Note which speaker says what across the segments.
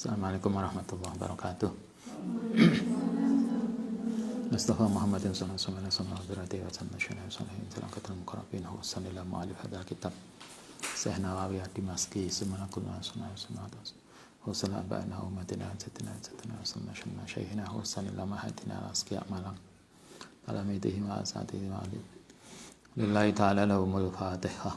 Speaker 1: Assalamualaikum warahmatullahi wabarakatuh. Mustafa Muhammadin sallallahu alaihi wasallam berarti wa sallallahu alaihi wasallam katul muqarrabin wa sallallahu alaihi hadal kitab Syekh Nawawi Dimaski semanakul sallallahu wa sallallahu ba'na ummatina jatina sallallahu syekhina wa sallallahu hadina asqiya malang alamitihi wa asatihi wa lillahi ta'ala lahumul fatihah.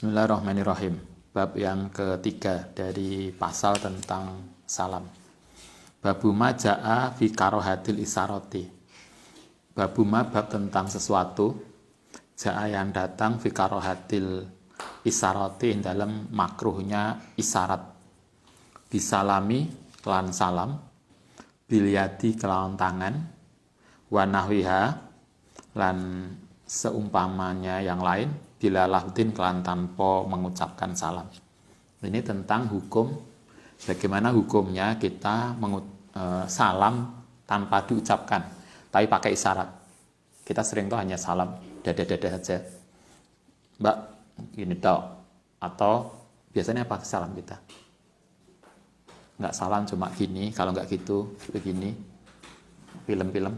Speaker 1: Bismillahirrahmanirrahim. Bab yang ketiga dari pasal tentang salam. Babuma ja'a fi karohatil isaroti. Babuma bab tentang sesuatu ja'a yang datang fi karohatil isaroti dalam makruhnya isyarat. Bisalami kelan salam, bilyadi kelawan tangan, wanahwiha lan seumpamanya yang lain, bila lahdin kelan tanpa mengucapkan salam. Ini tentang hukum, bagaimana hukumnya kita salam tanpa diucapkan, tapi pakai isyarat. Kita sering tuh hanya salam dada-dada saja, Mbak, gini tau, atau biasanya apa salam kita? Nggak salam cuma gini, kalau nggak gitu begini, film-film.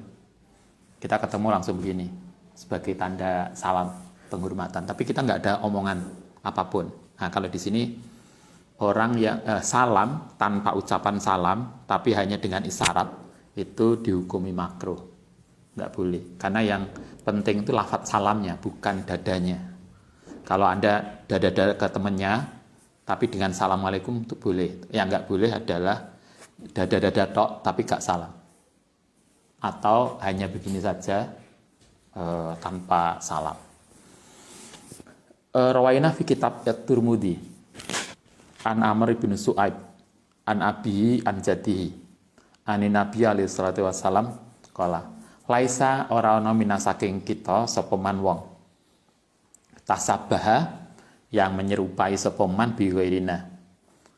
Speaker 1: Kita ketemu langsung begini, sebagai tanda salam penghormatan, tapi kita nggak ada omongan apapun. Nah, kalau di sini orang yang salam tanpa ucapan salam, tapi hanya dengan isyarat, itu dihukumi makruh, nggak boleh. Karena yang penting itu lafadz salamnya, bukan dadanya. Kalau Anda dada-dada ke temannya, tapi dengan assalamualaikum itu boleh. Yang nggak boleh adalah dada-dada tok, tapi nggak salam. Atau hanya begini saja tanpa salam. Rawaina fi kitab At-Tirmidzi an Amr bin Su'aib an abihi an jadihi ani Nabi alaihi salatu wasalam qala laisa ora ana minasaking kita sapa man wong tasabaha yang menyerupai sapa man bi ghairina.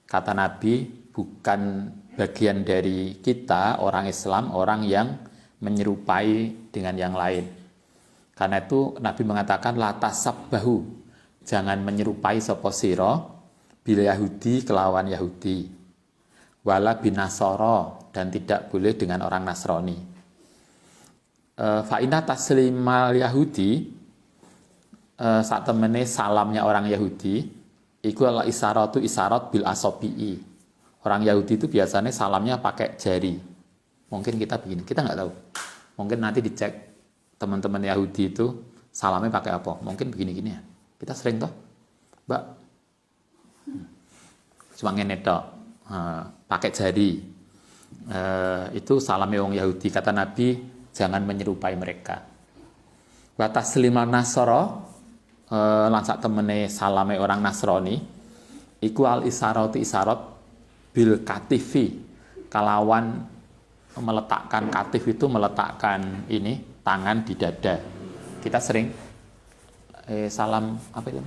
Speaker 1: Kata Nabi, bukan bagian dari kita orang Islam orang yang menyerupai dengan yang lain. Karena itu Nabi mengatakan la tasabbahu, jangan menyerupai sapa sira bil Yahudi kelawan Yahudi, wala bin Nasara, dan tidak boleh dengan orang Nasrani. Fa inna taslimal Yahudi, saat temene salamnya orang Yahudi iku ala isaratu isarat bil asabi'i. Orang Yahudi itu biasanya salamnya pakai jari. Mungkin kita begini, kita nggak tahu. Mungkin nanti dicek teman-teman Yahudi itu salamnya pakai apa. Mungkin begini-gini ya. Kita sering toh, Mbak, cuma ngene tok, pakai jari. Itu salamnya orang Yahudi. Kata Nabi, jangan menyerupai mereka. Wa tasliman Nasara, lansak temene salame orang Nasrani, iku al isarati isarat bil katifi, kalawan meletakkan katif itu meletakkan ini tangan di dada. Kita sering salam apa itu?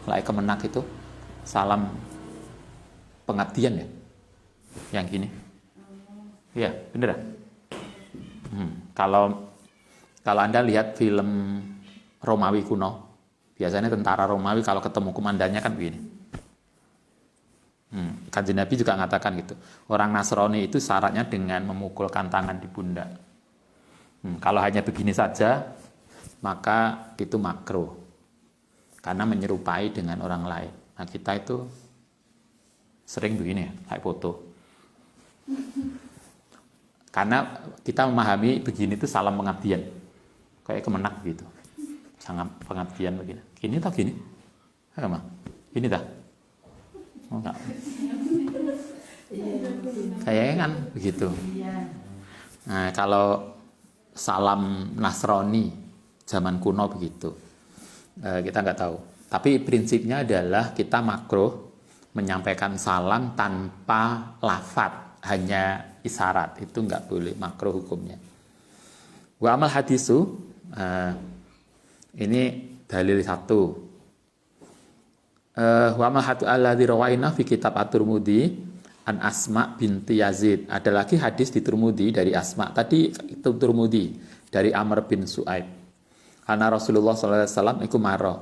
Speaker 1: Mulai kemenak itu salam pengabdian ya, yang gini. Iya, bener ya? Kalau Anda lihat film Romawi kuno, biasanya tentara Romawi kalau ketemu komandannya kan begini. Kanjeng Nabi juga mengatakan gitu. Orang Nasrani itu syaratnya dengan memukulkan tangan di pundak. Kalau hanya begini saja, maka itu makruh. Karena menyerupai dengan orang lain. Nah, kita itu sering begini ya, kayak foto. Karena kita memahami begini itu salam pengabdian. Kayak kemenak gitu. Sangat pengabdian begini. Gini atau gini? Apa? Gini tak? Oh, enggak. Kayaknya kan begitu. Nah, kalau salam Nasrani zaman kuno begitu. Kita nggak tahu. Tapi prinsipnya adalah kita makruh menyampaikan salam tanpa lafadz, hanya isyarat. Itu nggak boleh, makruh hukumnya. Wa amal hadisu, ini dalil satu. Wa amal hatu alladzi rawaina fi kitab At-Tirmidzi an Asma binti Yazid. Ada lagi hadis di Tirmidzi dari Asma. Tadi itu Tirmidzi dari Amr bin Su'aib. Ana Rasulullah sallallahu alaihi wasallam iku maro.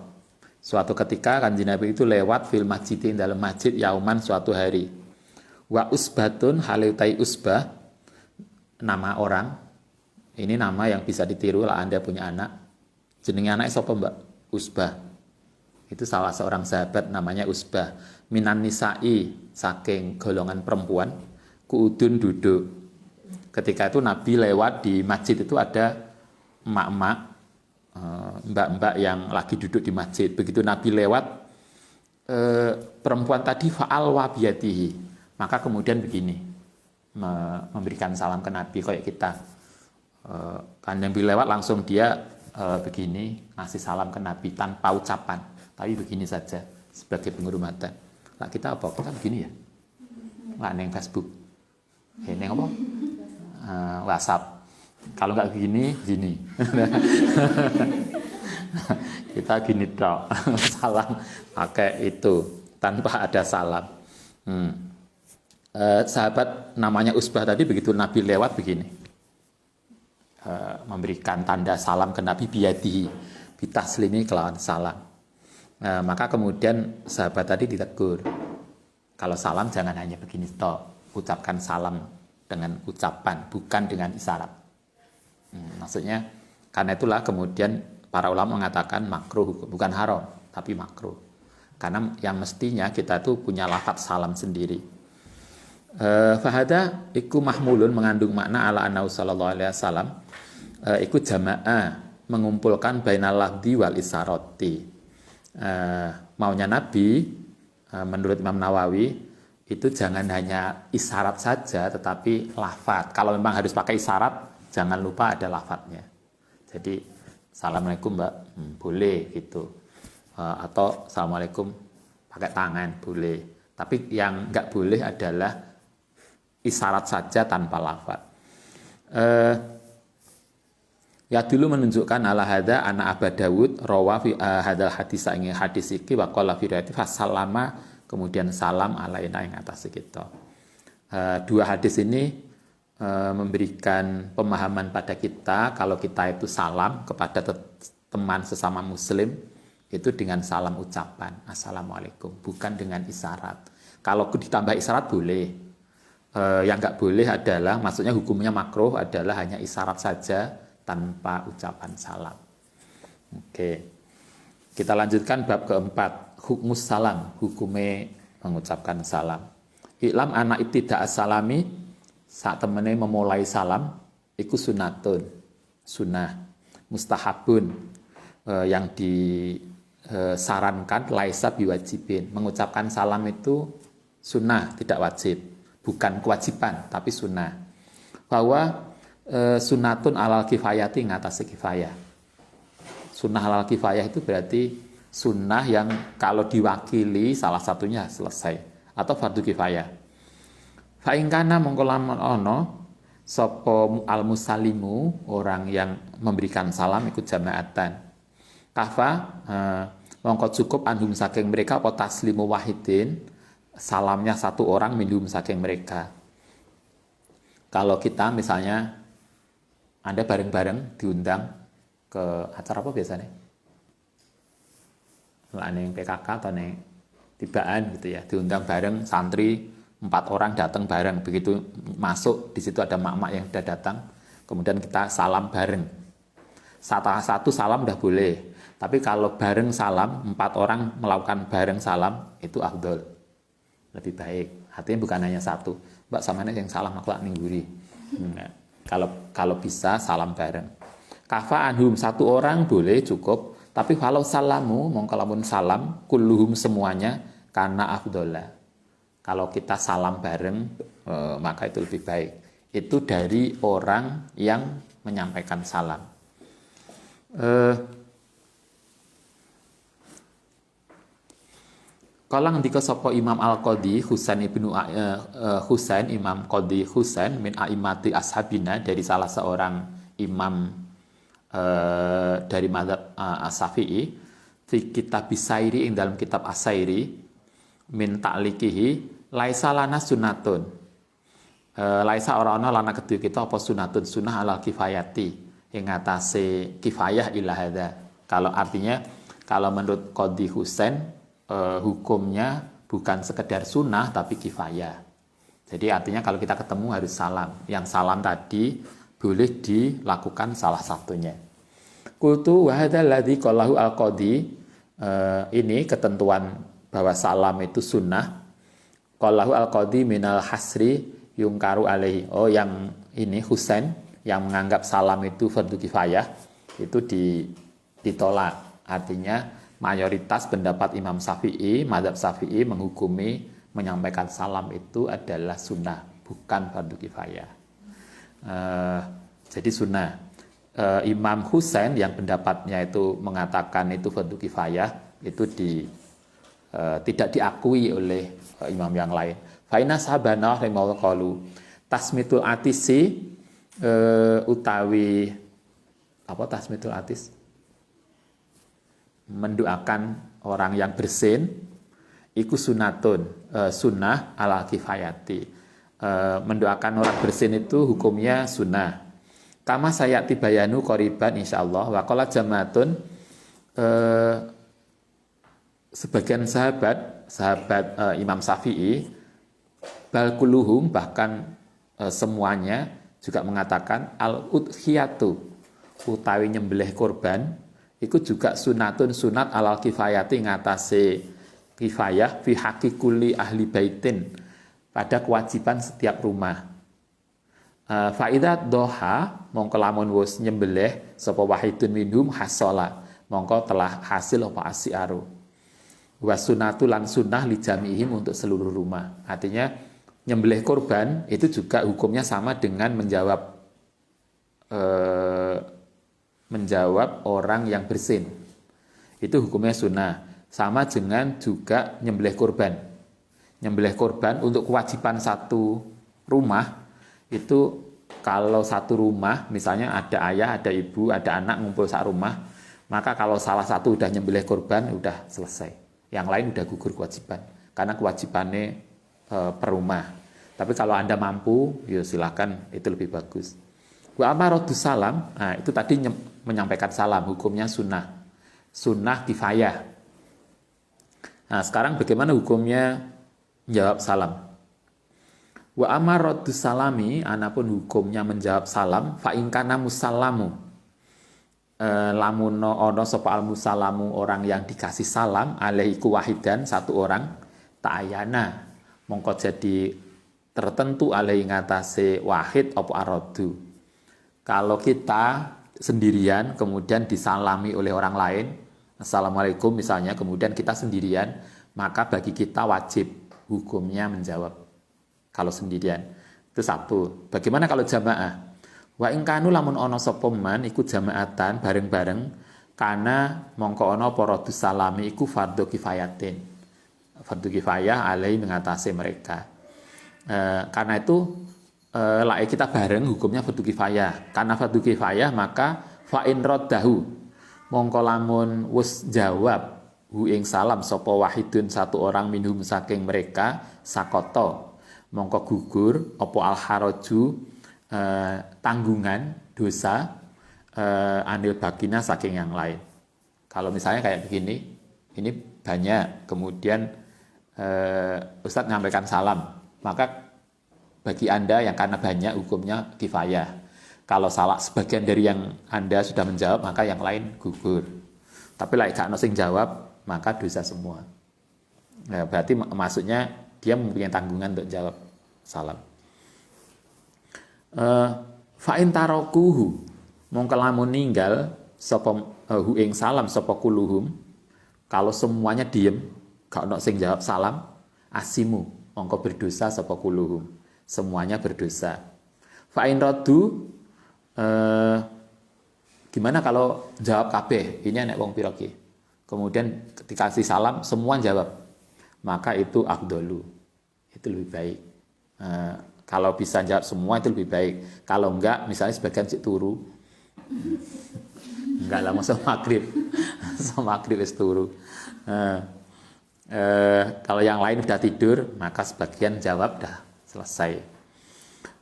Speaker 1: Suatu ketika Kanjeng Nabi itu lewat fil masjid dalam masjid yauman suatu hari. Wa usbatun halitai usbah nama orang. Ini nama yang bisa ditiru lah Anda punya anak. Jenenge anak sapa, Mbak? Usbah. Itu salah seorang sahabat namanya Usbah. Minan nisa'i saking golongan perempuan kuudun duduk. Ketika itu Nabi lewat di masjid itu ada emak-emak, mbak-mbak yang lagi duduk di masjid. Begitu Nabi lewat, perempuan tadi fa'al wa biyadihi. Maka kemudian begini, memberikan salam ke Nabi kayak kita. Kan yang lewat langsung dia begini, ngasih salam ke Nabi tanpa ucapan. Tapi begini saja, sebagai penghormatan. Nah kita apa? Kita begini ya? Nggak neng Facebook. Neng apa? WhatsApp. Kalau nggak gini, gini. Kita gini tok. Salam pakai itu tanpa ada salam. Sahabat namanya Usbah tadi begitu Nabi lewat begini, memberikan tanda salam ke Nabi biyadihi, bitaslimi kelawan salam. Maka kemudian sahabat tadi ditegur, kalau salam jangan hanya begini tok, ucapkan salam dengan ucapan, bukan dengan isyarat. Maksudnya, karena itulah kemudian para ulama mengatakan makruh, bukan haram, tapi makruh. Karena yang mestinya kita tuh punya lafaz salam sendiri. Fahada iku mahmulun mengandung makna ala annahu sallallahu alaihi wasallam iku jamaah mengumpulkan bainal lafzi wal isarati. Maunya Nabi menurut Imam Nawawi itu jangan hanya isyarat saja tetapi lafaz. Kalau memang harus pakai isyarat jangan lupa ada lafaznya. Jadi assalamualaikum Mbak, boleh gitu. Atau assalamualaikum pakai tangan boleh. Tapi yang enggak boleh adalah isyarat saja tanpa lafaz. Ya dulu menunjukkan ala hada anak Aba Dawud rawa fi hadal hadis ingin hadis iki wa qala fi riwayat salama kemudian salam alaina yang atas kita. Dua hadis ini memberikan pemahaman pada kita kalau kita itu salam kepada teman sesama muslim itu dengan salam ucapan assalamualaikum, bukan dengan isyarat. Kalau ditambah isyarat boleh. Yang nggak boleh adalah, maksudnya hukumnya makruh adalah hanya isyarat saja tanpa ucapan salam. Oke, kita lanjutkan bab keempat, hukmus salam, hukumnya mengucapkan salam. Iklam anak ibtidak as-salami, saat temennya memulai salam, iku sunatun, sunnah, mustahabun, yang disarankan laisa biwajibin. Mengucapkan salam itu sunnah, tidak wajib, bukan kewajiban, tapi sunnah. Bahwa sunatun alal kifayati ngatasi kifayah. Sunnah alal kifayah itu berarti sunnah yang kalau diwakili salah satunya selesai, atau fardu kifayah. Fa in kana mongko lamun ana sapa al musallimu, orang yang memberikan salam ikut jamaatan. Kafa mongko cukup anhum saking mereka apa taslimu wahidin, salamnya satu orang minhum saking mereka. Kalau kita misalnya Anda bareng-bareng diundang ke acara apa biasanya? Neng PKK atau neng tibaan gitu ya, diundang bareng santri 4 orang datang bareng. Begitu masuk di situ ada mak-mak yang sudah datang, kemudian kita salam bareng. Satu salam udah boleh, tapi kalau bareng salam 4 orang melakukan bareng salam itu afdol, lebih baik. Artinya bukan hanya satu, Mbak sama yang salam aku ningguri. Kalau bisa salam bareng. Kafa anhum, satu orang boleh cukup, tapi kalau salamu mongkalamun salam kulluhum semuanya karena afdola. Kalau kita salam bareng maka itu lebih baik. Itu dari orang yang menyampaikan salam. Kala ngendika sapa Imam Al-Qadhi Husain ibnu Husain, Imam Qadhi Husain min a'immati ashabina, dari salah seorang imam dari mazhab As-Syafi'i, fi kitab As-Sairi, ing dalam kitab As-Sairi, min ta'liqihi laisa lana sunnatun. Laisa ora ana lana kedue kita apa sunatun, sunah alal kifayati, ing atase kifayah ila hadza. Kalau artinya kalau menurut Qadhi Husain hukumnya bukan sekedar sunnah tapi kifayah. Jadi artinya kalau kita ketemu harus salam. Yang salam tadi boleh dilakukan salah satunya. Qultu wa hadzal ladzi qallahu al-qadhi, ini ketentuan bahwa salam itu sunnah. Qallahu al-qadhi minal hasri yungkaru alaihi. Oh, yang ini Husain yang menganggap salam itu fardu kifayah itu ditolak. Artinya mayoritas pendapat Imam Syafi'i, mazhab Syafi'i menghukumi menyampaikan salam itu adalah sunnah, bukan fardu kifayah. Jadi sunnah. Imam Husain yang pendapatnya itu mengatakan itu fardu kifayah itu tidak diakui oleh imam yang lain. Faina sahabana rahimahullah qalu tasmitul atisi utawi apa tasmitul atis? Mendoakan orang yang bersin iku sunatun, sunnah ala kifayati. Mendoakan orang bersin itu hukumnya sunnah. Kama sayati bayanu qoriban insyaallah. Wa qala jamaatun, sebagian sahabat Imam Syafi'i bal kulluhum, bahkan semuanya juga mengatakan al udhiyatu utawi nyembelih korban iku juga sunatun, sunat alal kifayati ngatasi kifayah fi haqqi kulli ahli baitin, pada kewajiban setiap rumah. Faidat doha mongko lamun wis nyembelih sapa wahidun minhum hasala mongko telah hasil apa asiaru. Wa sunatu lan sunnah li jami'ihim, untuk seluruh rumah. Artinya nyembelih korban itu juga hukumnya sama dengan menjawab orang yang bersin. Itu hukumnya sunnah. Sama dengan juga nyembelih korban. Nyembelih korban untuk kewajiban satu rumah itu, kalau satu rumah misalnya ada ayah, ada ibu, ada anak ngumpul sak rumah, maka kalau salah satu udah nyembelih korban udah selesai. Yang lain udah gugur kewajiban karena kewajibannya per rumah. Tapi kalau Anda mampu, ya silakan, itu lebih bagus. Wa amaradus salam, nah itu tadi menyampaikan salam, hukumnya sunnah. Sunnah kifayah. Nah, sekarang bagaimana hukumnya jawab salam? Wa amaradus salami, anapun hukumnya menjawab salam, fa in kana musallamu. Lamun ono sapa al musallamu, orang yang dikasih salam, alaiku wahidan, satu orang, ta'ayana mongko jadi tertentu alai ngatasi wahid apa aradu. Kalau kita sendirian kemudian disalami oleh orang lain, assalamualaikum misalnya, kemudian kita sendirian, maka bagi kita wajib hukumnya menjawab kalau sendirian. Itu satu. Bagaimana kalau jamaah? Wa in kanu lamun ana sapa man iku jamaatan bareng-bareng, kana mongko ana para salami iku fardhu kifayatin. Fardhu kifayah alai mengatasi mereka. Karena itu kita bareng hukumnya fardhu kifayah. Karena fardhu kifayah maka fa in raddahu mongko lamun wis jawab hu ing salam sapa wahidun, satu orang minhum saking mereka, sakoto mongko gugur apa al haraju tanggungan dosa anil bakina saking yang lain. Kalau misalnya kayak begini, ini banyak, kemudian Ustadz menyampaikan salam, maka bagi Anda yang karena banyak hukumnya kifayah. Kalau salah sebagian dari yang Anda sudah menjawab, maka yang lain gugur. Tapi lah gak ono sing jawab, maka dosa semua. Nah, berarti maksudnya dia mempunyai tanggungan untuk jawab salam. Fa'in tarokuhu mongko lamun ninggal sapa hu ing salam sapa kuluhum, kalau semuanya diem gak ono sing jawab salam, asimu mongko berdosa sapa kuluhum, semuanya berdosa. Fa'in radu gimana kalau jawab kabeh, ini anak wong pira ki, kemudian ketika kasih salam semua jawab, maka itu afdolu, itu lebih baik. Kalau bisa jawab semua itu lebih baik. Kalau enggak, misalnya sebagian cik turu, enggak lah, masa maghrib, sama maghrib es turu. Kalau yang lain sudah tidur, maka sebagian jawab dah selesai.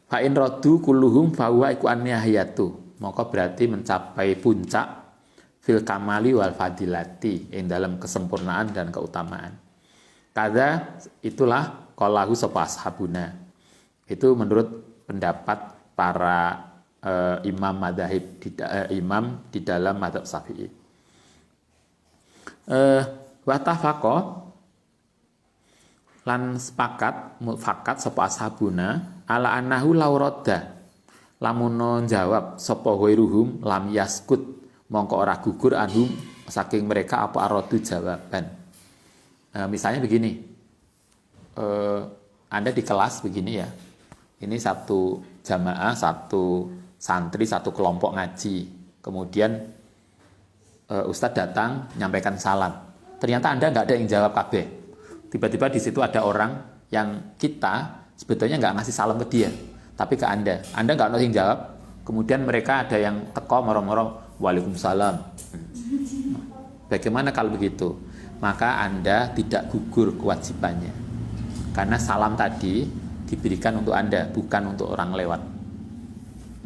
Speaker 1: Fa in raddu kulluhum fa huwa iku anniyahiyatu, maka berarti mencapai puncak fil kamali wal fadilati yang dalam kesempurnaan dan keutamaan. Kada itulah qalahu sapa ashabuna. Itu menurut pendapat para imam madzhab imam di dalam madzhab Syafi'i. Wa tafaqa lan sepakat mufakat sapa ashabuna ala annahu lauradda lamun jawab sapa ghairuhum lam yaskut mongko ora gugur anhum saking mereka apa aradu jawaban. Misalnya begini, Anda di kelas begini ya, ini satu jamaah, satu santri, satu kelompok ngaji, kemudian Ustadz datang menyampaikan salam, ternyata Anda nggak ada yang jawab kabeh. Tiba-tiba di situ ada orang yang kita sebetulnya nggak ngasih salam ke dia, tapi ke Anda nggak ada yang jawab, kemudian mereka ada yang teko moro-moro waalaikumsalam. Bagaimana kalau begitu? Maka Anda tidak gugur kewajibannya, karena salam tadi diberikan untuk Anda, bukan untuk orang lewat.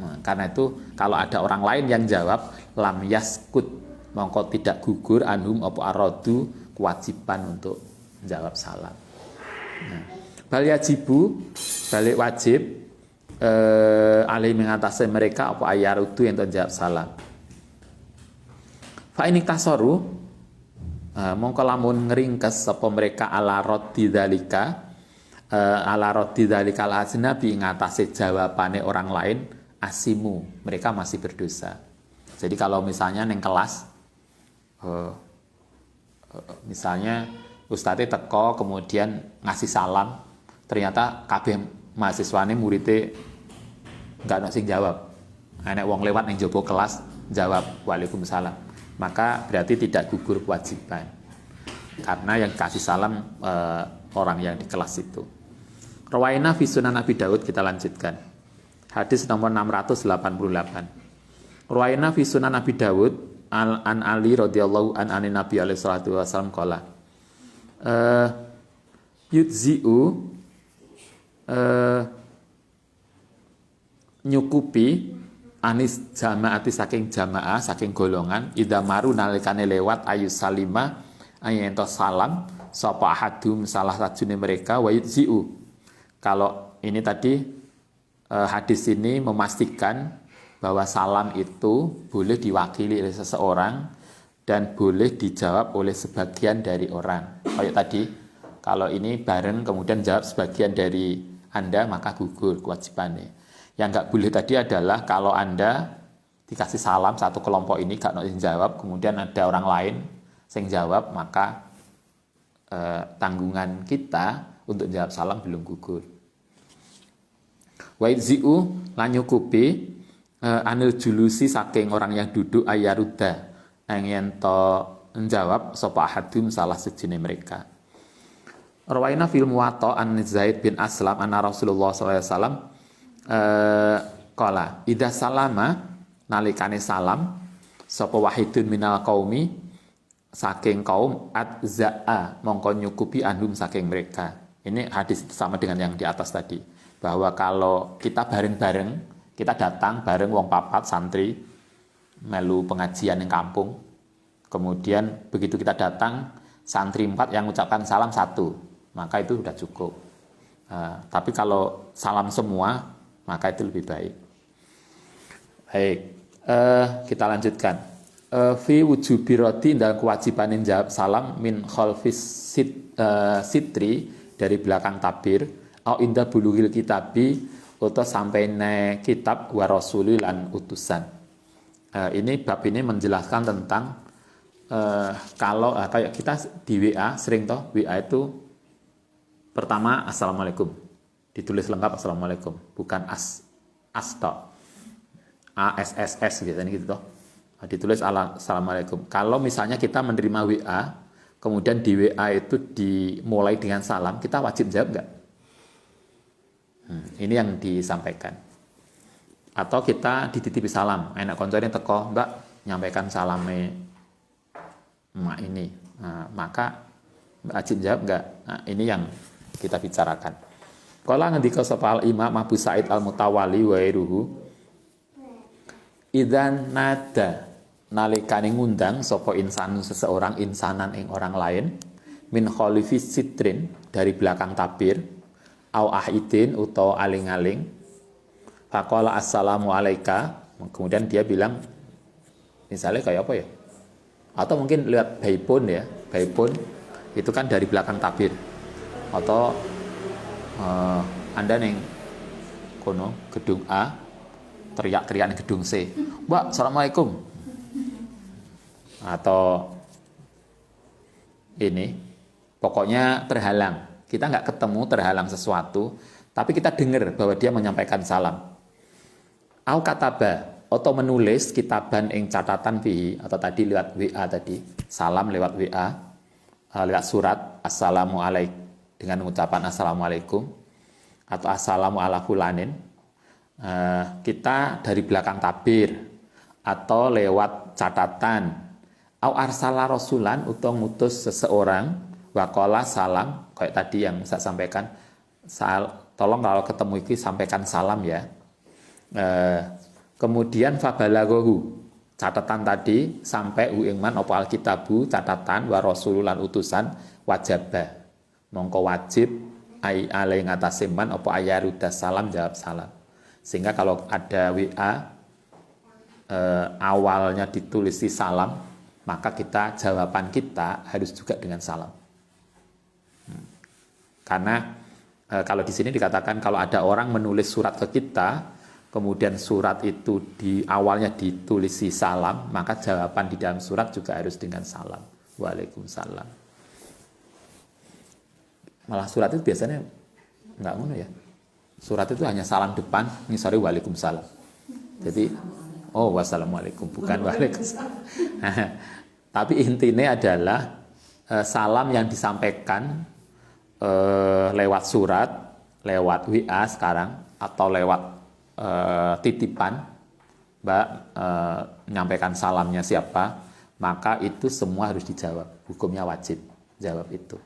Speaker 1: Nah, karena itu kalau ada orang lain yang jawab lam yaskut, mongko tidak gugur anhum apa aradu kewajiban untuk jawab salam. Nah, bal yajibu balik wajib alih mengatasi mereka apa ayarudu yang jawab salam. Fa inik tasoru mongko lamun ngeringkes apa mereka ala rodi dzalika al ajnabi ngatasi jawabane orang lain asimu, mereka masih berdosa. Jadi kalau misalnya neng kelas misalnya ustadz teko kemudian ngasih salam, ternyata kabeh mahasiswane muridnya nggak ono sing jawab, enek wong lewat neng jopo kelas jawab waalaikumsalam, maka berarti tidak gugur kewajiban karena yang kasih salam orang yang di kelas itu. Rawaina fi Sunan Abi Daud, kita lanjutkan hadis nomor 688. Rawaina fi Sunan Abi Daud an Ali radhiyallahu an Nabi alaihi salatu wasallam qala yudzi'u nyukupi anis jamaati saking jamaah saking golongan idamaru nalikane lewat ayu salima ayento salam sapa ahadum salah sajune mereka wa yudzi'u. Kalau ini tadi hadis ini memastikan bahwa salam itu boleh diwakili oleh seseorang dan boleh dijawab oleh sebagian dari orang. Kayak tadi, kalau ini bareng kemudian jawab sebagian dari Anda, maka gugur kewajibannya. Yang nggak boleh tadi adalah kalau Anda dikasih salam satu kelompok ini gak yang jawab, kemudian ada orang lain yang jawab, maka tanggungan kita untuk jawab salam belum gugur. Wa idzi'u lan nyukupi anil julusi saking orang yang duduk ayaruda yang to menjawab sapa ahadum salah sejine mereka. Rawaina fil Muwatta an Zaid bin Aslam anna Rasulullah sallallahu alaihi wasallam qala idza salama nalikane salam sapa wahidun minal qaumi saking kaum adza'a mongko nyukupi anhum saking mereka. Ini hadis sama dengan yang di atas tadi, bahwa kalau kita bareng-bareng, kita datang bareng wong papat santri melu pengajian yang kampung, kemudian begitu kita datang santri 4 yang mengucapkan salam 1, maka itu sudah cukup. Tapi kalau salam semua, maka itu lebih baik. Baik, kita lanjutkan. Fi wujubi roti dan kewajiban jawab salam min khalfis sitri dari belakang tabir au inda bulughil kitabi atau sampai kitab wa rasuli lan utusan. Ini bab ini menjelaskan tentang kalau kayak kita di WA sering toh, WA itu pertama assalamualaikum, ditulis lengkap assalamualaikum, bukan toh, ASSS gitu toh, ditulis assalamualaikum. Kalau misalnya kita menerima WA kemudian di WA itu dimulai dengan salam, kita wajib jawab nggak? Ini yang disampaikan. Atau kita dititipi salam, enak koncone teko, Mbak, nyampaikan salame emak ini. Nah, maka wajib jawab enggak? Nah, ini yang kita bicarakan. Qala ngendika sapa Imam Abu Sa'id Al-Mutawalli wa iruhu Idzan nada nalikane ngundang sapa insan seseorang insanan ing orang lain min khalifis sitrin dari belakang tabir au ahidin utawa aling-aling faqala assalamu alaika, kemudian dia bilang misalnya kayak apa ya, atau mungkin lihat baipun ya, baipun itu kan dari belakang tabir, atau anda neng kono gedung A teriak-teriak gedung C, Mbak assalamualaikum, atau ini pokoknya terhalang, kita nggak ketemu, terhalang sesuatu, tapi kita dengar bahwa dia menyampaikan salam. Au kataba atau menulis kitaban ing catatan fihi, atau tadi lewat WA tadi, salam lewat WA, lewat surat assalamu alaik dengan ucapan assalamualaikum atau assalamu ala fulanin, kita dari belakang tabir atau lewat catatan, au arsala rasulan atau ngutus seseorang wakola salam kayak tadi yang saya sampaikan, tolong kalau ketemu itu sampaikan salam ya. Kemudian fabalaghahu catatan tadi sampai uingman opo alkitabu catatan wa rasululan utusan wajaba mongko wajib ai alai ngatasi man opo ayarudas salam jawab salam, sehingga kalau ada WA awalnya ditulisi salam, maka kita jawaban kita harus juga dengan salam. Karena kalau di sini dikatakan kalau ada orang menulis surat ke kita, kemudian surat itu di awalnya ditulisi salam, maka jawaban di dalam surat juga harus dengan salam. Waalaikumsalam. Malah surat itu biasanya enggak ngono ya. Surat itu hanya salam depan, ngisore waalaikumsalam. Jadi wassalamualaikum, bukan waalaikumsalam. Tapi intinya adalah salam yang disampaikan lewat surat, lewat WA sekarang, atau lewat titipan, Mbak menyampaikan salamnya siapa, maka itu semua harus dijawab, hukumnya wajib jawab itu.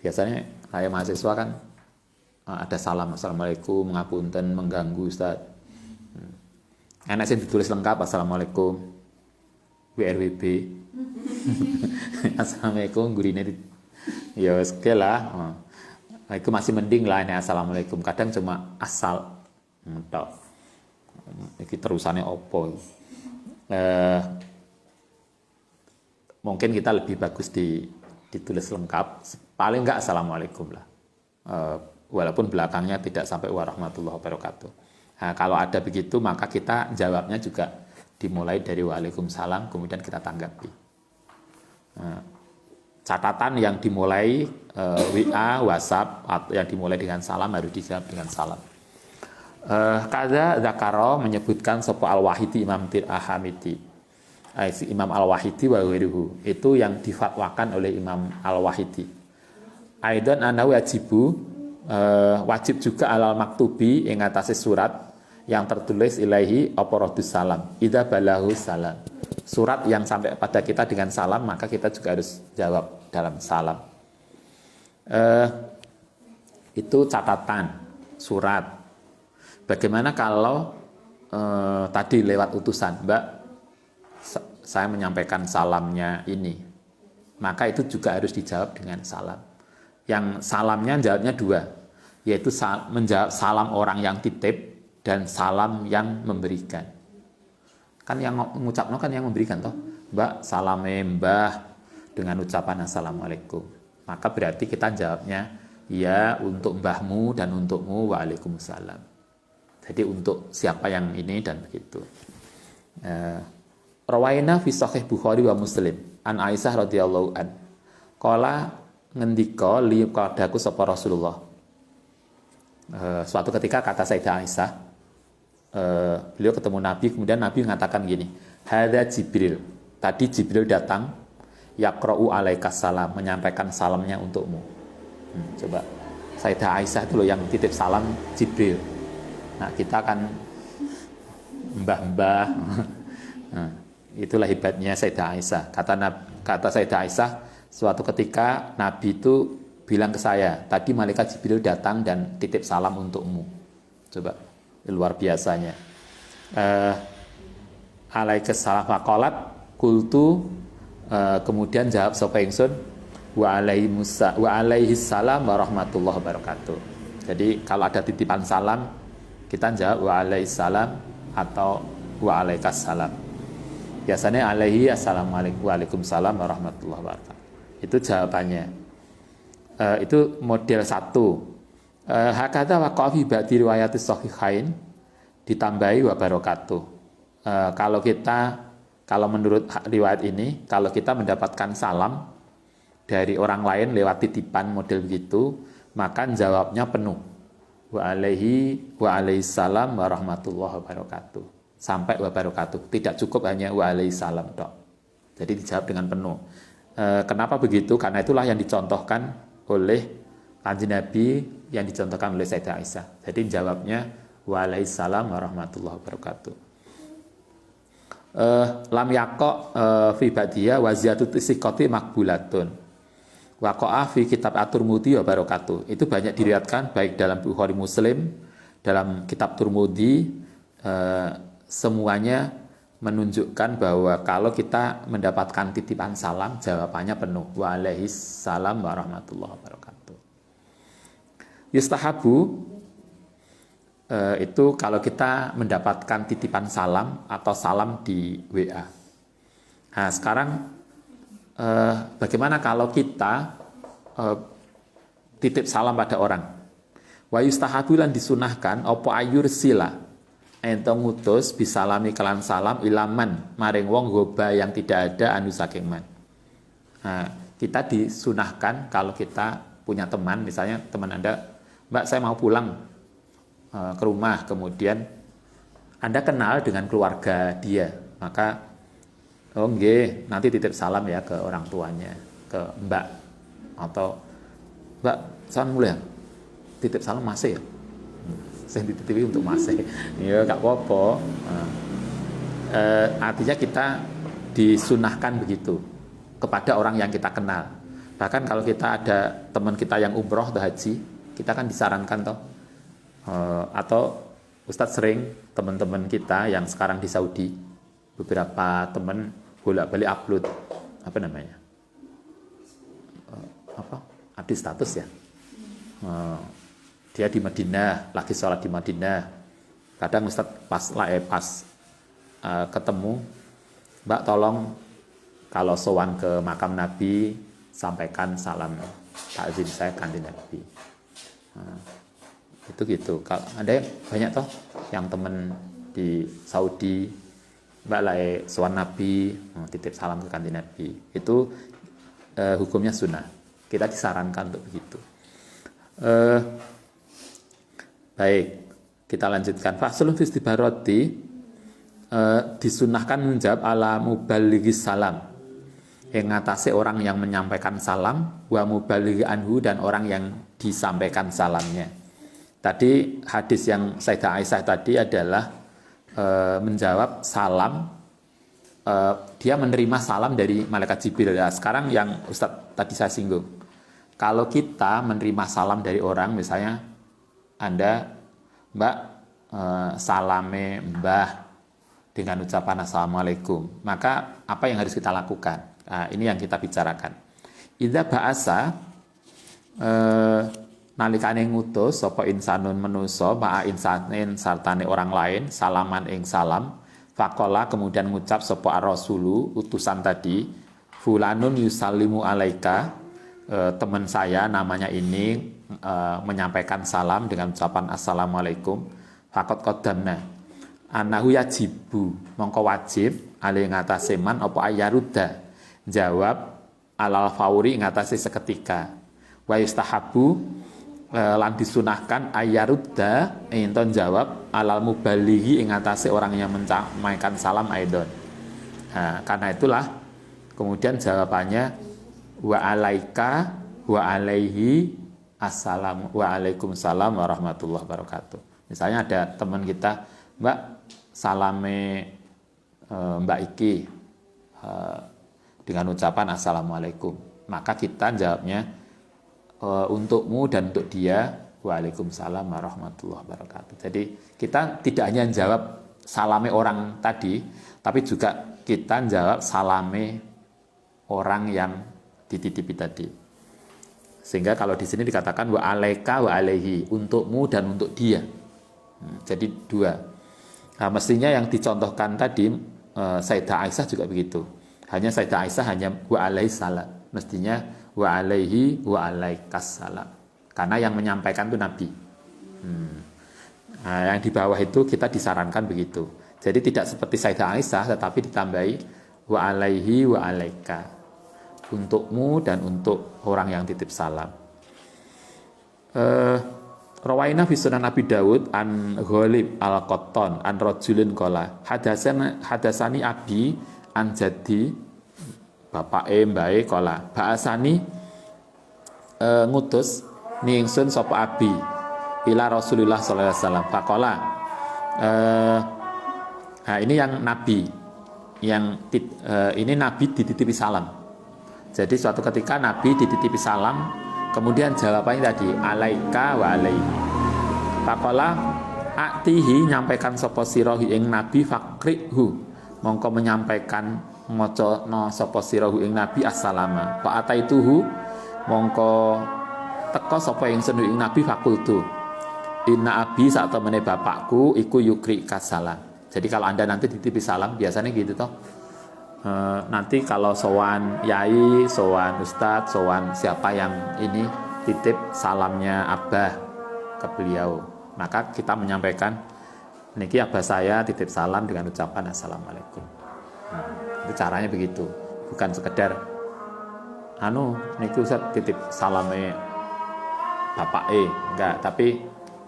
Speaker 1: Biasanya saya mahasiswa kan ada salam, assalamualaikum, ngapunten, mengganggu Ustaz. Enak sih ditulis lengkap, assalamualaikum, WRWB, assalamualaikum, gurine ya oke lah. Itu masih mending lah ini assalamualaikum. Kadang cuma asal mentok. Ini terusannya opo. Mungkin kita lebih bagus ditulis lengkap. Paling enggak assalamualaikum lah. Walaupun belakangnya tidak sampai warahmatullahi wabarakatuh. Nah, kalau ada begitu maka kita jawabnya juga dimulai dari waalaikumsalam, kemudian kita tanggapi. Catatan yang dimulai WA, WhatsApp atau yang dimulai dengan salam harus dijawab dengan salam. Kada Zakaro menyebutkan sapa Al-Wahidi Imam Tir-Ahamidi. Imam Al-Wahidi wa ghairuhu, itu yang difatwakan oleh Imam Al-Wahidi. Aidan ana wajib juga alal maktubi ing atase surat yang tertulis ilaihi aparadus salam idza balahu salam. Surat yang sampai pada kita dengan salam, maka kita juga harus jawab dalam salam. Itu catatan surat. Bagaimana kalau tadi lewat utusan, Mbak, saya menyampaikan salamnya ini, maka itu juga harus dijawab dengan salam. Yang salamnya jawabnya dua, yaitu menjawab salam orang yang titip dan salam yang memberikan. Kan yang mengucapkan kan yang memberikan toh, Mbak salame Mbah dengan ucapan assalamualaikum, maka berarti kita jawabnya ya untuk mbahmu dan untukmu waalaikumsalam. Jadi untuk siapa yang ini dan begitu. Rawaina fi sahih Bukhari wa Muslim an Aisyah radhiyallahu an qala ngendika li qadaku sapa Rasulullah. Suatu ketika kata Sayyidah Aisyah, beliau ketemu Nabi, kemudian Nabi mengatakan gini, hadza Jibril, tadi Jibril datang, yaqra'u alaikas salam, menyampaikan salamnya untukmu. Coba Sayyidah Aisyah itu loh yang titip salam Jibril. Nah kita kan mbah-mbah. Nah, itulah hebatnya Sayyidah Aisyah. Kata Sayyidah Aisyah, suatu ketika Nabi itu bilang ke saya, tadi malaikat Jibril datang dan titip salam untukmu. Coba luar biasanya. Alaikassalam faqalat kultu, kemudian jawab sapa ingsun wa alaihissalam warahmatullahi wabarakatuh. Jadi kalau ada titipan salam kita jawab wa alaihissalam atau wa alaikassalam. Biasanya alaihi assalamualaikum waalaikumsalam warahmatullahi wabarakatuh. Itu jawabannya. Itu model 1. Hakadha waqa'a fi ba'di riwayatis sahihain ditambahi wa barakatuh. Kalau menurut riwayat ini, kalau kita mendapatkan salam dari orang lain lewat titipan model begitu, maka jawabnya penuh. Wa alaihissalam warahmatullahi wabarakatuh. Sampai wabarakatuh. Tidak cukup hanya wa alaihissalam dok. Jadi dijawab dengan penuh. Kenapa begitu? Karena itulah yang dicontohkan oleh Kanjeng Nabi, yang dicontohkan oleh Sayyidah Aisyah. Jadi jawabnya wa alaihissalam warahmatullahi wabarakatuh. Lam yaqa fi ba'diyah wa ziyadatu siqati maqbulatun. Waqa'a fi kitab At-Tirmidzi wa barakatuh. Itu banyak diriwayatkan baik dalam Bukhari Muslim, dalam kitab Tirmidzi, semuanya menunjukkan bahwa kalau kita mendapatkan titipan salam, jawabannya penuh. Waalaikumsalam warahmatullahi wabarakatuh. Yustahabu, itu kalau kita mendapatkan titipan salam atau salam di WA. Nah sekarang bagaimana kalau kita titip salam pada orang? Wa yustahabu lan disunahkan opo ayur sila ento ngutus bisalami kelan salam ilaman maring wong goba yang tidak ada anu saking man. Nah, kita disunahkan kalau kita punya teman, misalnya teman Anda, Mbak saya mau pulang ke rumah, kemudian Anda kenal dengan keluarga dia, maka oh nggih, nanti titip salam ya ke orang tuanya, ke Mbak, atau Mbak salam mulai ya, titip salam masih ya, saya dititipi untuk masih, ya nggak apa-apa. Artinya kita disunahkan begitu kepada orang yang kita kenal. Bahkan kalau kita ada teman kita yang umroh atau haji, kita kan disarankan toh, atau Ustadz sering teman-teman kita yang sekarang di Saudi, beberapa teman bolak-balik upload apa namanya, update status ya. Dia di Madinah, lagi sholat di Madinah. Kadang Ustadz pas ketemu, Mbak tolong kalau sowan ke makam Nabi sampaikan salam takzim saya kanjeng Nabi. Itu gitu. Kalau ada yang banyak toh yang temen di Saudi, Mbak sowan Nabi titip salam ke kanjeng Nabi. Itu hukumnya sunnah. Kita disarankan untuk begitu. Baik, kita lanjutkan. Faslun fi istibarati, disunahkan menjawab ala mubaligis salam, yang ngatasi orang yang menyampaikan salam, wa mubalighi anhu, dan orang yang disampaikan salamnya. Tadi hadis yang Sayyidah Aisyah tadi adalah menjawab salam, dia menerima salam dari malaikat Jibril. Nah, sekarang yang Ustadz tadi saya singgung, kalau kita menerima salam dari orang, misalnya Anda, Mbak, salame Mbah dengan ucapan Assalamualaikum, maka apa yang harus kita lakukan? Nah, ini yang kita bicarakan. Idza ba'asa, nalikane ngutus sapa insanun manusa ma'a insanin sartane orang lain salaman ing salam, faqala kemudian ngucap sapa ar-rasulu utusan tadi, fulanun yusallimu alaika, teman saya namanya ini menyampaikan salam dengan ucapan assalamualaikum, faqad qaddamna anahu yajibu, mongko wajib ali ngatasi man apa ayarudda, jawab alal fauri ngatasi seketika, wa yustahabu lan disunahkan ayarudda enton jawab alal mubalighi ngatasi orang yang menyampaikan salam aidon. Nah, karena itulah kemudian jawabannya wa alaika wa alaihi assalamu wa alaikumussalam warahmatullahi wabarakatuh. Misalnya ada teman kita, Mbak salame Mbak Iki dengan ucapan assalamualaikum, maka kita jawabnya untukmu dan untuk dia waalaikumsalam warahmatullahi wabarakatuh. Jadi kita tidak hanya jawab salame orang tadi, tapi juga kita jawab salame orang yang dititipi tadi. Sehingga kalau di sini dikatakan wa alaika wa alaihi, untukmu dan untuk dia. Jadi dua. Nah, mestinya yang dicontohkan tadi Sayyidah Aisyah juga begitu. Hanya Sayyidah Aisyah hanya wa alaihi salam. Mestinya wa alaihi wa alaikas salam. Karena yang menyampaikan itu Nabi. Nah, yang di bawah itu kita disarankan begitu. Jadi tidak seperti Sayyidah Aisyah, tetapi ditambahi wa alaihi wa alaika, untukmu dan untuk orang yang titip salam. Rawaina fi Sunan Abi Dawud an Ghalib al-Qattan an rajulin qala hadasani abi an jadi bapak mbae qala ba'asani ngutus ni ingsun sapa abi ila Rasulullah sallallahu alaihi wasallam faqala nah ini yang nabi ini nabi dititipi salam. Jadi suatu ketika Nabi dititipi salam, kemudian jawabannya tadi alaika wa alaihi. Faqala atihi, nyampaikan sapa sira ing Nabi fakrihu, mongko menyampaikan maca no sapa sira ing Nabi assalama. Fa ataituhu, mongko teka sapa ingsun ing Nabi fakultu inna abi sak temene bapakku iku yukri kasalam. Jadi kalau Anda nanti dititipi salam biasanya gitu toh. Nanti kalau sowan yai, sowan ustadz, sowan siapa yang ini titip salamnya abah ke beliau, maka kita menyampaikan niki abah saya titip salam dengan ucapan assalamualaikum. Itu caranya begitu, bukan sekedar niki ustadz titip salamnya bapak enggak, tapi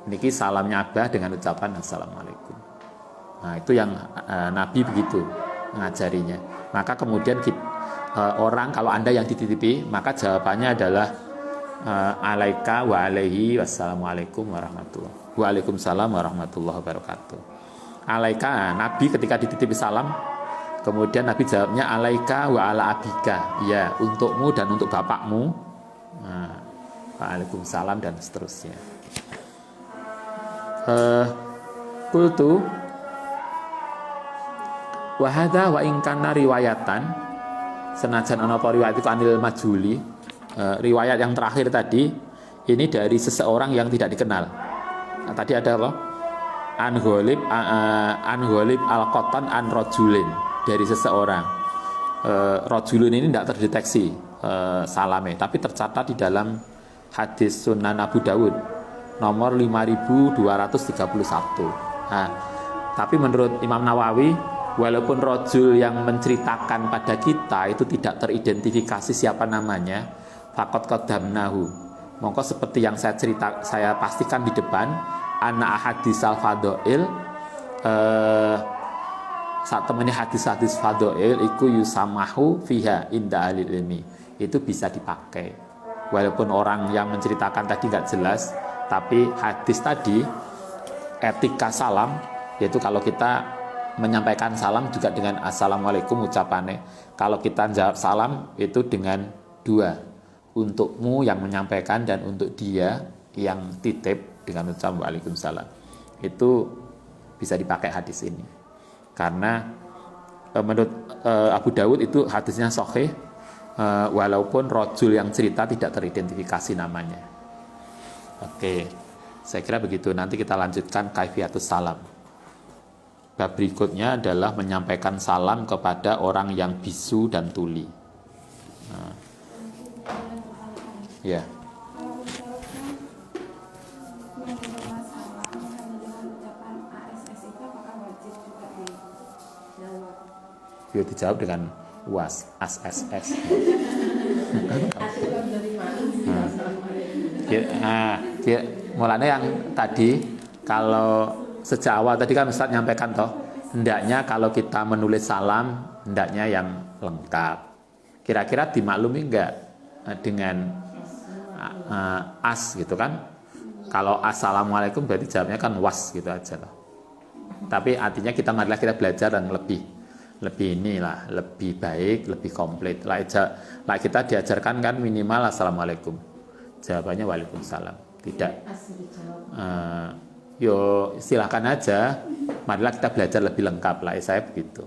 Speaker 1: niki salamnya abah dengan ucapan assalamualaikum. Nah itu yang Nabi begitu mengajarinya. Maka kemudian orang kalau Anda yang dititipi, maka jawabannya adalah alaika wa alaihi wassalamualaikum warahmatullahi waalaikumsalam warahmatullahi wabarakatuh. Alaika, Nabi ketika dititipi salam, kemudian Nabi jawabnya alaika wa ala abika, ya untukmu dan untuk bapakmu. Waalaikumsalam dan seterusnya. Qultu wahada wa ingkana riwayatan, senajan ana apa riwayat itu anil majhuli, riwayat yang terakhir tadi ini dari seseorang yang tidak dikenal. Nah, tadi ada apa? An Ghalib al-Qattan an rajulin, dari seseorang. Rajulun ini tidak terdeteksi salame, tapi tercatat di dalam hadis Sunan Abu Dawud nomor 5231. Nah, tapi menurut Imam Nawawi, walaupun rojul yang menceritakan pada kita itu tidak teridentifikasi siapa namanya, faqad qaddamnahu, mongko seperti yang saya pastikan di depan, anna ahaditsal fadhail, saat temani hadis-hadis fadhail iku yusamahu fiha inda alil ilmi, itu bisa dipakai walaupun orang yang menceritakan tadi nggak jelas, tapi hadis tadi etika salam, yaitu kalau kita menyampaikan salam juga dengan assalamualaikum ucapannya. Kalau kita jawab salam itu dengan dua, untukmu yang menyampaikan dan untuk dia yang titip dengan ucapan waalaikumsalam. Itu bisa dipakai hadis ini. Karena menurut Abu Dawud itu hadisnya sahih, walaupun rajul yang cerita tidak teridentifikasi namanya. Oke, saya kira begitu. Nanti kita lanjutkan kaifiatus salam. Bab berikutnya adalah menyampaikan salam kepada orang yang bisu dan tuli. Ya. Dia dijawab dengan was, SSS. Mulanya yang tadi kalau sejak awal tadi kan Ustaz nyampaikan toh, hendaknya kalau kita menulis salam hendaknya yang lengkap. Kira-kira dimaklumi enggak dengan as gitu kan? Kalau assalamualaikum berarti jawabnya kan was gitu aja loh. Tapi artinya kita marilah kita belajar dan lebih inilah, lebih baik, lebih komplit. Lah kita diajarkan kan minimal assalamualaikum. Jawabannya waalaikumsalam. Tidak. Yo silakan aja marilah kita belajar lebih lengkap lah. Saya begitu.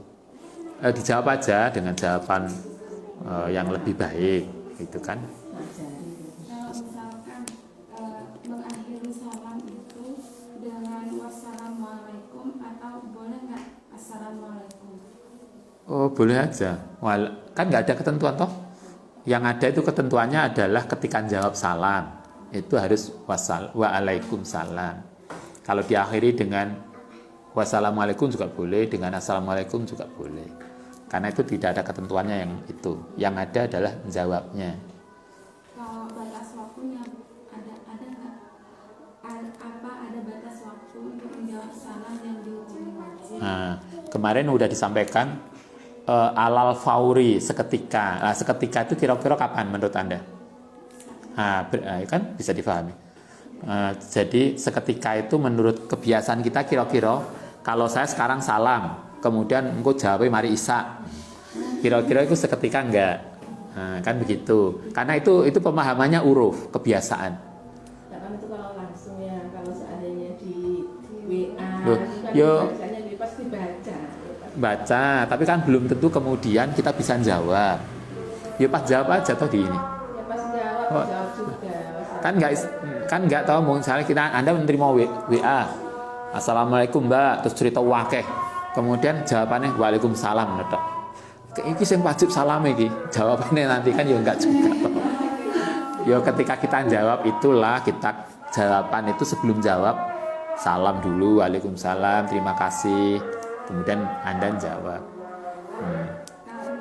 Speaker 1: Dijawab aja dengan jawaban yang lebih baik, gitu kan?
Speaker 2: Kalau misalkan mengakhiri salam itu dengan wassalamualaikum atau boleh nggak assalamualaikum?
Speaker 1: Oh, boleh aja. Kan nggak ada ketentuan toh. Yang ada itu ketentuannya adalah ketika jawab salam itu harus waalaikumsalam. Kalau diakhiri dengan wassalamualaikum juga boleh, dengan assalamualaikum juga boleh. Karena itu tidak ada ketentuannya yang itu. Yang ada adalah menjawabnya.
Speaker 2: Kalau batas waktunya ada nggak? Apa ada batas waktu untuk menjawab salam yang dihukumi wajib?
Speaker 1: Nah, kemarin udah disampaikan alal fauri seketika. Nah, seketika itu kira-kira kapan menurut Anda? Kan bisa difahami. Jadi seketika itu menurut kebiasaan kita kira-kira kalau saya sekarang salam, kemudian engkau jawabnya mari Isa. Kira-kira itu seketika enggak? Kan begitu. Karena itu pemahamannya uruf, kebiasaan.
Speaker 3: Nah, kan itu kalau langsung ya, kalau seandainya di WA,
Speaker 1: Loh,
Speaker 3: kan
Speaker 1: yo
Speaker 3: bacanya pasti
Speaker 1: baca, tapi kan belum tentu kemudian kita bisa jawab. Ya pas jawab aja toh di ini.
Speaker 3: Ya pas jawab, jawab juga.
Speaker 1: Kan nggak tahu misalnya Anda menerima WA, Assalamualaikum Mbak, terus cerita wakeh, kemudian jawabannya Waalaikumsalam, netok. Iki sing wajib salam iki, jawabannya nanti kan ya enggak juga. Ya ketika kita jawab itulah kita jawaban itu sebelum jawab salam dulu, Waalaikumsalam, terima kasih, kemudian Anda jawab.
Speaker 2: Kalau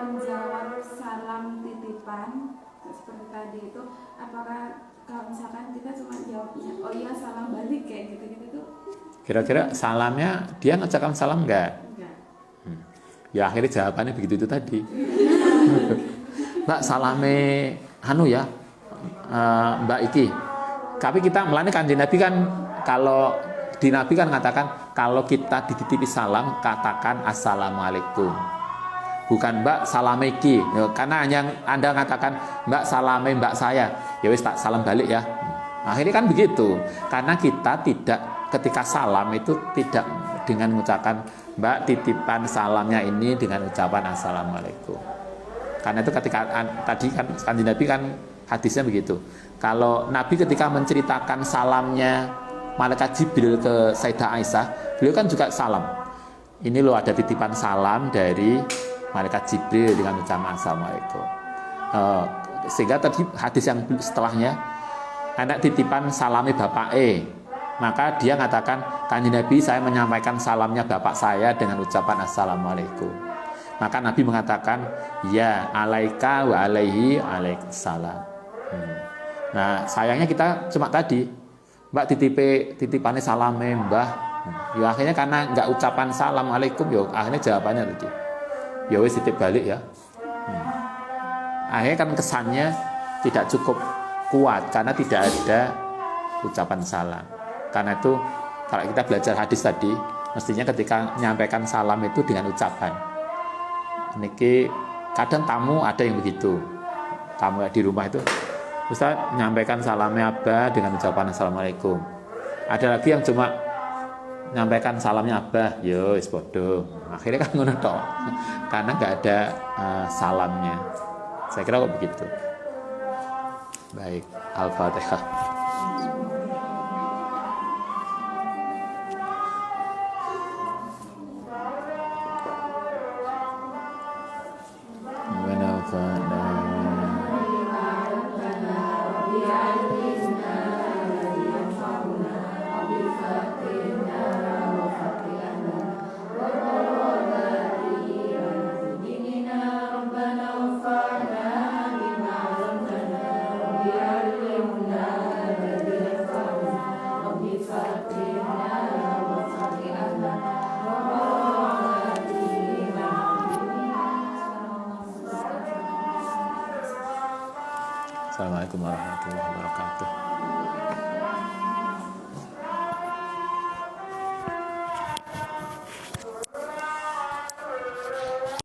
Speaker 2: menjawab salam titipan seperti tadi itu, apakah kalau misalkan kita cuma jawabnya oh iya salam balik kayak gitu tuh?
Speaker 1: Kira-kira salamnya dia ngucapkan salam enggak? Ya akhirnya jawabannya begitu itu tadi. Mbak salame ya Mbak iki. Tapi kita melani Kanjeng Nabi kan, kalau di Nabi kan mengatakan kalau kita dititipi salam katakan assalamualaikum. Bukan Mbak salame iki. Karena hanya Anda mengatakan Mbak salame Mbak saya, ya wis tak salam balik ya. Akhirnya kan begitu. Karena kita tidak, ketika salam itu tidak dengan mengucapkan Mbak titipan salamnya ini dengan ucapan assalamualaikum. Karena itu ketika tadi kan Kanjeng Nabi kan hadisnya begitu. Kalau Nabi ketika menceritakan salamnya malaikat Jibril ke Sayyidah Aisyah, beliau kan juga salam. Ini loh ada titipan salam dari malaikat Jibril dengan ucapan assalamualaikum. Sehingga tadi hadis yang setelahnya, anak titipan salami bapak maka dia mengatakan Kanjeng Nabi saya menyampaikan salamnya bapak saya dengan ucapan assalamualaikum. Maka Nabi mengatakan ya alaika wa alaihi alaiksalam. Nah sayangnya kita cuma tadi Mbak titipannya salame mbah. Ya akhirnya karena nggak ucapan assalamualaikum, ya akhirnya jawabannya tadi ya wis titip balik ya. Akhirnya kan kesannya tidak cukup kuat karena tidak ada ucapan salam. Karena itu kalau kita belajar hadis tadi, mestinya ketika menyampaikan salam itu dengan ucapan. Niki kadang tamu ada yang begitu. Tamu di rumah itu Ustaz menyampaikan salamnya Abah dengan ucapan assalamualaikum. Ada lagi yang cuma menyampaikan salamnya Abah, yo wis podo. Akhirnya kan ngono tok. Karena enggak ada salamnya. Saya kira kok begitu. Baik, Al-Fatihah. Assalamualaikum warahmatullahi wabarakatuh.